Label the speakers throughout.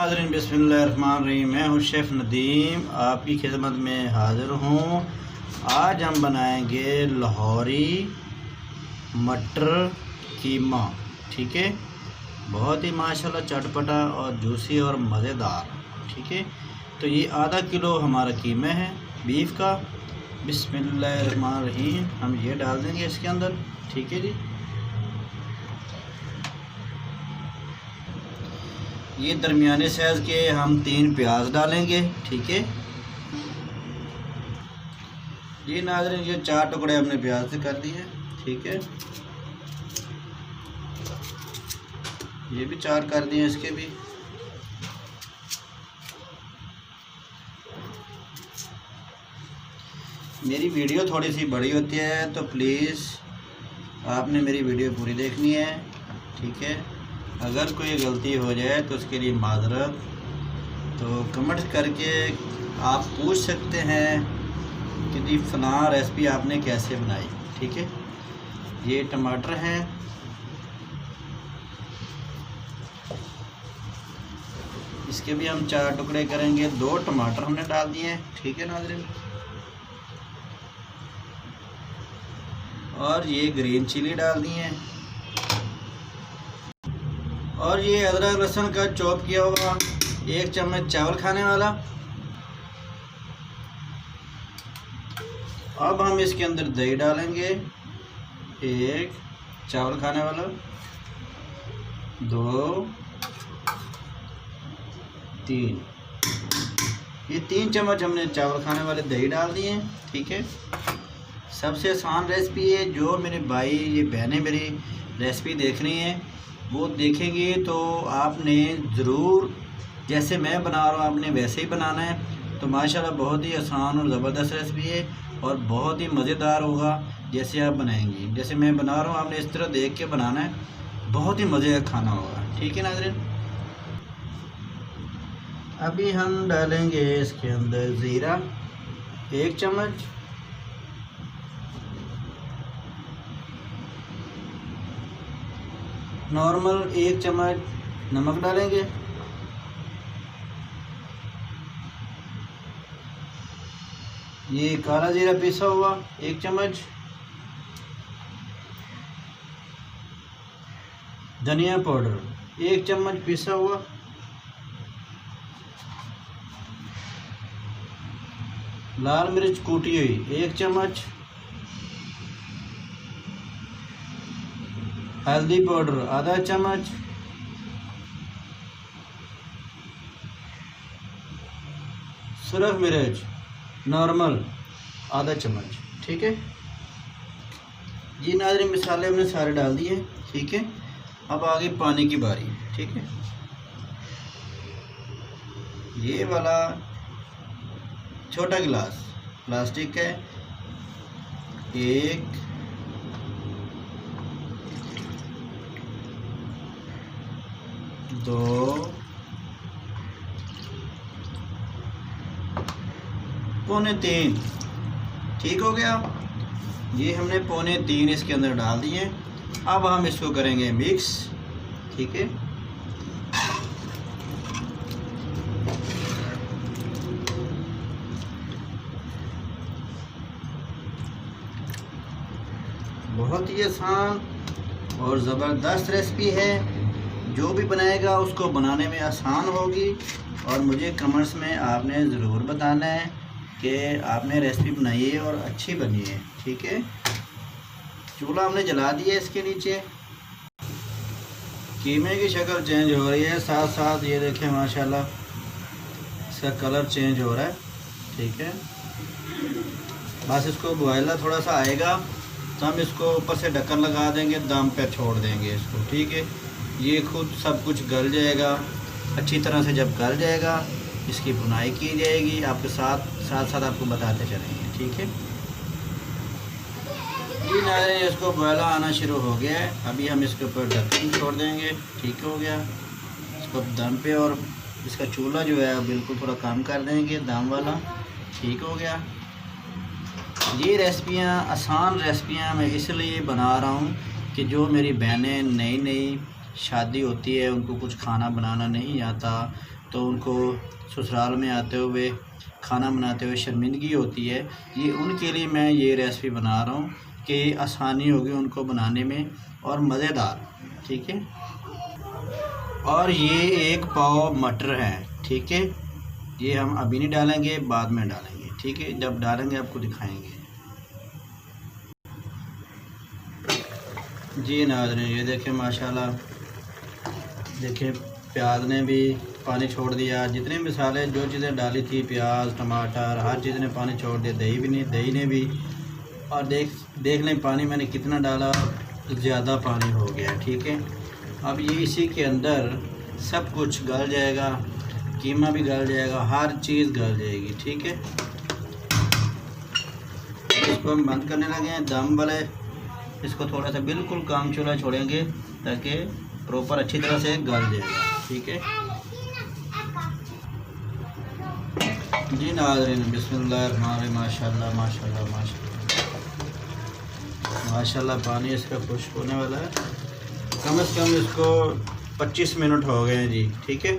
Speaker 1: नाज़रीन बिस्मिल्लाहिर्रहमानिर्रहीम। मैं हूँ शेफ़ नदीम, आपकी खिदमत में हाज़िर हूँ। आज हम बनाएंगे लाहौरी मटर कीमा। ठीक है, बहुत ही माशाल्लाह चटपटा और जूसी और मज़ेदार। ठीक है, तो ये आधा किलो हमारा कीमा है बीफ का। बिस्मिल्लाहिर्रहमानिर्रहीम, हम ये डाल देंगे इसके अंदर। ठीक है जी, ये दरमियाने साइज़ के हम 3 प्याज डालेंगे। ठीक है, ये नाज़रीन ये 4 टुकड़े हमने प्याज से कर दिए। ठीक है, ये भी 4 कर दिए इसके भी। मेरी वीडियो थोड़ी सी बड़ी होती है तो प्लीज़ आपने मेरी वीडियो पूरी देखनी है। ठीक है, अगर कोई गलती हो जाए तो उसके लिए माज़रत। तो कमेंट करके आप पूछ सकते हैं कि जी फ़लाँ रेसिपी आपने कैसे बनाई। ठीक है, ये टमाटर हैं, इसके भी हम 4 टुकड़े करेंगे। 2 टमाटर हमने डाल दिए हैं। ठीक है नाज़रीन, और ये ग्रीन चिली डाल दिए हैं, और ये अदरक लहसुन का चॉप किया हुआ 1 चम्मच चावल खाने वाला। अब हम इसके अंदर दही डालेंगे, 1 चावल खाने वाला, 2, 3। ये 3 चम्मच हमने चावल खाने वाले दही डाल दिए हैं। ठीक है, सबसे आसान रेसिपी है। जो मेरे भाई ये बहनें मेरी रेसिपी देख रही हैं वो देखेंगे तो आपने ज़रूर जैसे मैं बना रहा हूँ आपने वैसे ही बनाना है। तो माशाल्लाह बहुत ही आसान और ज़बरदस्त रेसिपी है और बहुत ही मज़ेदार होगा जैसे आप बनाएंगे। जैसे मैं बना रहा हूँ आपने इस तरह देख के बनाना है, बहुत ही मज़े का खाना होगा। ठीक है नाज़रीन, अभी हम डालेंगे इसके अंदर ज़ीरा 1 चम्मच, नॉर्मल 1 चम्मच नमक डालेंगे, ये काला जीरा पिसा हुआ 1 चम्मच, धनिया पाउडर 1 चम्मच पिसा हुआ, लाल मिर्च कूटी हुई 1 चम्मच, हल्दी पाउडर आधा चम्मच, सुरख मिर्च नॉर्मल आधा चम्मच। ठीक है जी नाज़रीन, मसाले हमने सारे डाल दिए। ठीक है, अब आगे पानी की बारी। ठीक है, ये वाला छोटा गिलास प्लास्टिक है, 1, 2, पौने 3। ठीक हो गया, ये हमने पौने 3 इसके अंदर डाल दिए। अब हम इसको करेंगे मिक्स। ठीक है, बहुत ही आसान और ज़बरदस्त रेसिपी है। जो भी बनाएगा उसको बनाने में आसान होगी। और मुझे कमेंट्स में आपने ज़रूर बताना है कि आपने रेसिपी बनाई है और अच्छी बनी है। ठीक है, चूल्हा हमने जला दिया। इसके नीचे कीमे की शक्ल चेंज हो रही है, साथ साथ ये देखें माशाल्लाह इसका कलर चेंज हो रहा है। ठीक है, बस इसको बॉयलर थोड़ा सा आएगा तो हम इसको ऊपर से ढक्कन लगा देंगे, दम पे छोड़ देंगे इसको। ठीक है, ये खुद सब कुछ गल जाएगा अच्छी तरह से। जब गल जाएगा इसकी बुनाई की जाएगी, आपके साथ साथ आपको बताते चलेंगे। ठीक है जी नाज़रीन, इसको बॉयलर आना शुरू हो गया है। अभी हम इसके ऊपर ढक्कन छोड़ देंगे। ठीक हो गया, इसको दम पे, और इसका चूल्हा जो है बिल्कुल थोड़ा कम कर देंगे दम वाला। ठीक हो गया, ये रेसिपियाँ आसान रेसिपियाँ मैं इसलिए बना रहा हूँ कि जो मेरी बहनें नई नई शादी होती है उनको कुछ खाना बनाना नहीं आता, तो उनको ससुराल में आते हुए खाना बनाते हुए शर्मिंदगी होती है। ये उनके लिए मैं ये रेसिपी बना रहा हूँ कि आसानी होगी उनको बनाने में और मज़ेदार। ठीक है, और ये 1 पाव मटर है। ठीक है, ये हम अभी नहीं डालेंगे, बाद में डालेंगे। ठीक है, जब डालेंगे आपको दिखाएंगे। जी नाज़रीन, ये देखें माशाल्लाह, देखें प्याज ने भी पानी छोड़ दिया। जितने मसाले जो चीज़ें डाली थी, प्याज टमाटर हर चीज़ ने पानी छोड़ दिया, दही ने भी। और देख लें पानी मैंने कितना डाला, ज़्यादा पानी हो गया। ठीक है, अब ये इसी के अंदर सब कुछ गल जाएगा, कीमा भी गल जाएगा, हर चीज़ गल जाएगी। ठीक है, इसको हम बंद करने लगे हैं दम वाले। इसको थोड़ा सा बिल्कुल कम चूल्हा छोड़ेंगे ताकि प्रॉपर अच्छी तरह से गल जाएगा। ठीक है जी नाज़रीन, बिस्मिल्लाह, माशाल्लाह माशाल्लाह माशाल्लाह माशाल्लाह। पानी इसका खुश्क होने वाला है। कम से कम इसको 25 मिनट हो गए हैं जी। ठीक है,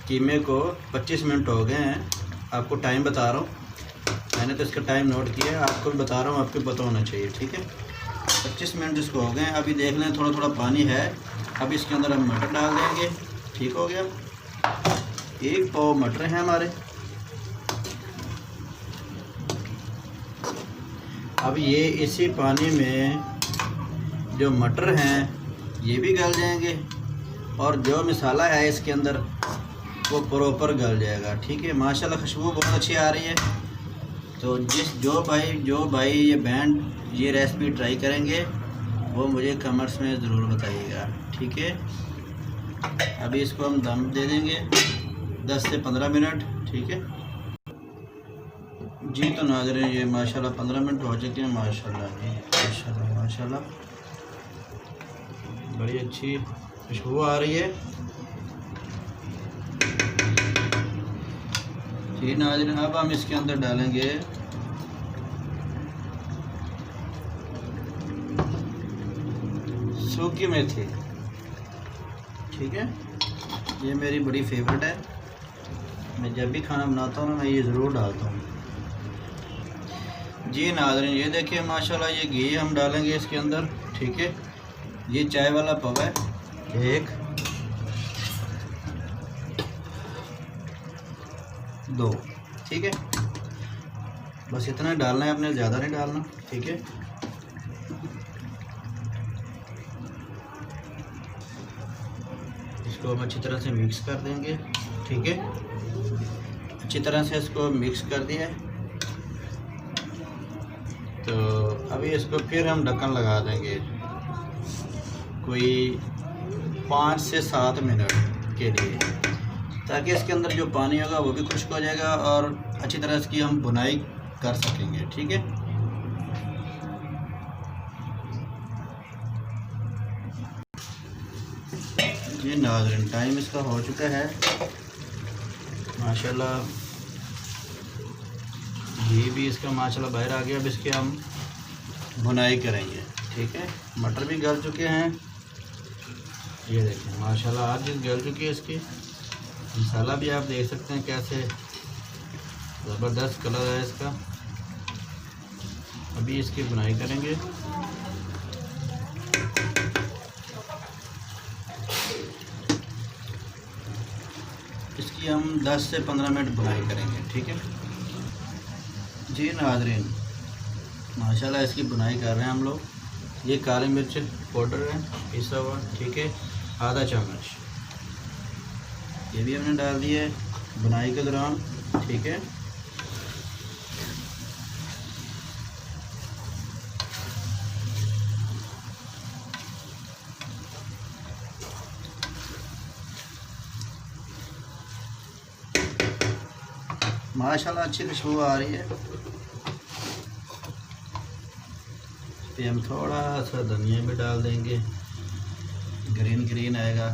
Speaker 1: कीमे को 25 मिनट हो गए हैं। आपको टाइम बता रहा हूँ, मैंने तो इसका टाइम नोट किया है, आपको भी बता रहा हूँ, आपको पता होना चाहिए। ठीक है, 25 मिनट इसको हो गए हैं। अभी देख लें थोड़ा थोड़ा पानी है। अब इसके अंदर हम मटर डाल देंगे। ठीक हो गया, 1 पाव मटर हैं हमारे। अब ये इसी पानी में जो मटर हैं ये भी गल जाएंगे और जो मसाला है इसके अंदर वो प्रॉपर गल जाएगा। ठीक है, माशाल्लाह खुशबू बहुत अच्छी आ रही है। तो जो भाई ये बैंड ये रेसिपी ट्राई करेंगे वो मुझे कमेंट्स में ज़रूर बताइएगा। ठीक है, अभी इसको हम दम दे देंगे 10 से 15 मिनट। ठीक है जी, तो नाज़रीन ये माशाल्लाह 15 मिनट हो चुके हैं। माशाल्लाह जी, माशाल्लाह माशाल्लाह, बड़ी अच्छी खुशबू आ रही है। जी नाज़रीन, अब हम इसके अंदर डालेंगे सूखी मेथी। ठीक है, ये मेरी बड़ी फेवरेट है। मैं जब भी खाना बनाता हूँ ना, मैं ये ज़रूर डालता हूँ। जी नाज़रीन, ये देखिए माशाल्लाह, ये घी हम डालेंगे इसके अंदर। ठीक है, ये चाय वाला पवा है 1 2। ठीक है, बस इतना डालना है, अपने ज़्यादा नहीं डालना। ठीक है, इसको हम अच्छी तरह से मिक्स कर देंगे। ठीक है, अच्छी तरह से इसको मिक्स कर दिया है। तो अभी इसको फिर हम ढक्कन लगा देंगे कोई 5 से 7 मिनट के लिए, ताकि इसके अंदर जो पानी होगा वो भी खुश्क हो जाएगा और अच्छी तरह इसकी हम बुनाई कर सकेंगे। ठीक है, जी नाज़रीन, टाइम इसका हो चुका है। माशाल्लाह घी भी इसका माशाल्लाह बाहर आ गया। अब इसके हम भुनाई करेंगे। ठीक है, मटर भी गल चुके हैं, ये देखें माशाल्लाह हर चीज़ गल चुकी है इसकी। मसाला भी आप देख सकते हैं कैसे ज़बरदस्त कलर है इसका। अभी इसकी भुनाई करेंगे। इसकी हम 10 से 15 मिनट भुनाई करेंगे। ठीक है जी नाज़रीन, माशाल्लाह इसकी बुनाई कर रहे हैं हम लोग। ये काली मिर्च पाउडर है पिसा हुआ। ठीक है, आधा चम्मच ये भी हमने डाल दिया है बुनाई के दौरान। ठीक है, माशाल्लाह अच्छी खुशबू आ रही है। पे हम थोड़ा सा धनिया भी डाल देंगे, ग्रीन ग्रीन आएगा।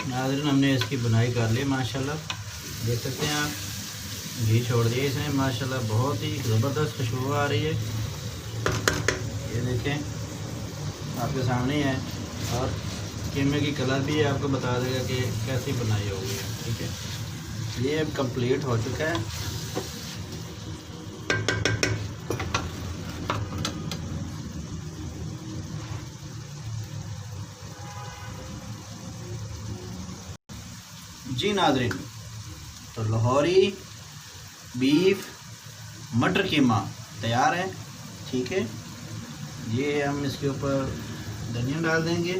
Speaker 1: नाज़रीन, हमने इसकी बुनाई कर ली माशाल्लाह, देख सकते हैं आप। घी छोड़ दिया इसने माशाल्लाह, बहुत ही ज़बरदस्त खुशबू आ रही है। ये देखें आपके सामने है, और कीमे की कलर भी आपको बता देगा कि कैसी बनाई होगी। ठीक है, ये अब कंप्लीट हो चुका है। जी नाज़रीन, तो लाहौरी बीफ मटर कीमा तैयार है। ठीक है, ये हम इसके ऊपर धनिया डाल देंगे,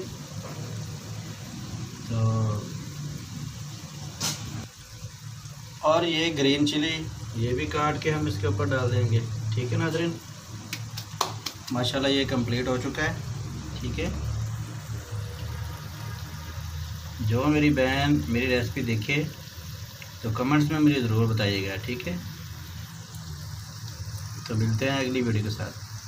Speaker 1: तो और ये ग्रीन चिली ये भी काट के हम इसके ऊपर डाल देंगे। ठीक है नाज़रीन, माशाल्लाह ये कंप्लीट हो चुका है। ठीक है, जो मेरी बहन मेरी रेसिपी देखे तो कमेंट्स में मुझे ज़रूर बताइएगा। ठीक है, तो मिलते हैं अगली वीडियो के साथ।